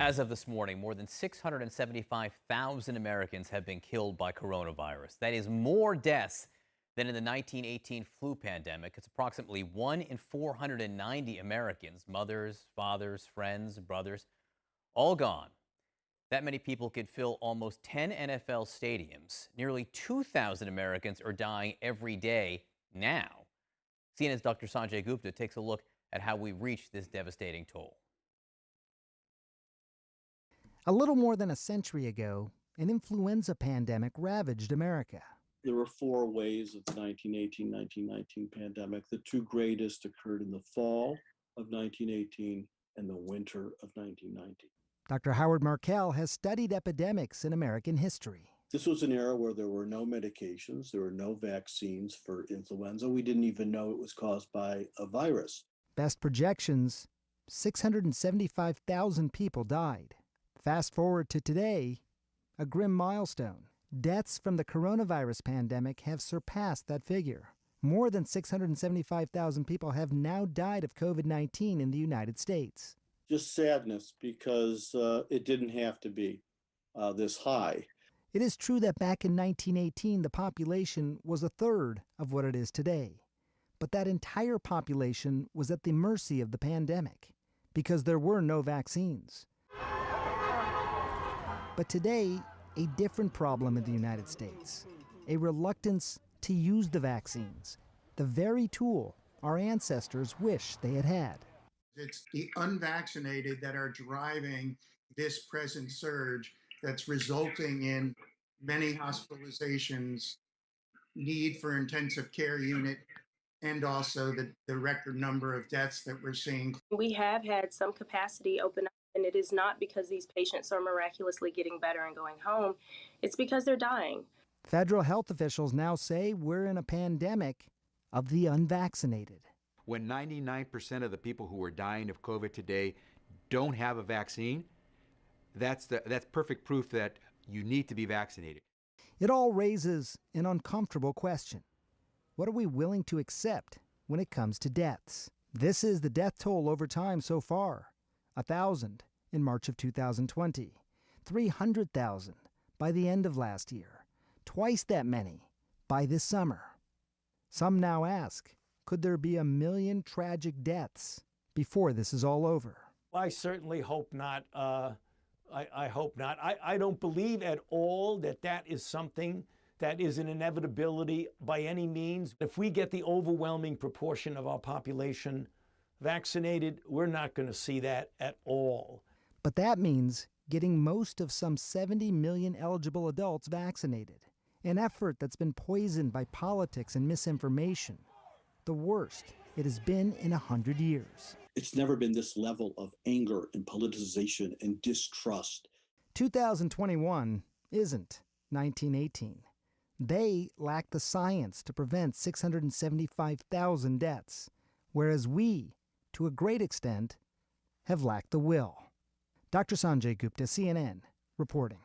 As of this morning, more than 675,000 Americans have been killed by coronavirus. That is more deaths than in the 1918 flu pandemic. It's approximately 1 in 490 Americans, mothers, fathers, friends, brothers, all gone. That many people could fill almost 10 NFL stadiums. Nearly 2,000 Americans are dying every day now. CNN's Dr. Sanjay Gupta takes a look at how we reached this devastating toll. A little more than a century ago, an influenza pandemic ravaged America. There were four waves of the 1918-1919 pandemic. The two greatest occurred in the fall of 1918 and the winter of 1919. Dr. Howard Markel has studied epidemics in American history. This was an era where there were no medications, there were no vaccines for influenza. We didn't even know it was caused by a virus. Best projections, 675,000 people died. Fast forward to today, a grim milestone. Deaths from the coronavirus pandemic have surpassed that figure. More than 675,000 people have now died of COVID-19 in the United States. Just sadness because it didn't have to be this high. It is true that back in 1918, the population was a third of what it is today. But that entire population was at the mercy of the pandemic because there were no vaccines. But today, a different problem in the United States, a reluctance to use the vaccines, the very tool our ancestors wish they had had. It's the unvaccinated that are driving this present surge that's resulting in many hospitalizations, need for intensive care unit, and also the record number of deaths that we're seeing. We have had some capacity open up, and it is not because these patients are miraculously getting better and going home. It's because they're dying. Federal health officials now say we're in a pandemic of the unvaccinated. When 99% of the people who are dying of COVID today don't have a vaccine, that's perfect proof that you need to be vaccinated. It all raises an uncomfortable question. What are we willing to accept when it comes to deaths? This is the death toll over time so far. 1,000 in March of 2020, 300,000 by the end of last year, twice that many by this summer. Some now ask, could there be 1 million tragic deaths before this is all over? I certainly hope not. I hope not. I don't believe at all that is something that is an inevitability by any means. If we get the overwhelming proportion of our population vaccinated, we're not going to see that at all. But that means getting most of some 70 million eligible adults vaccinated, an effort that's been poisoned by politics and misinformation, the worst it has been in 100 years. It's never been this level of anger and politicization and distrust. 2021 isn't 1918. They lack the science to prevent 675,000 deaths, whereas we, to a great extent, have lacked the will. Dr. Sanjay Gupta, CNN, reporting.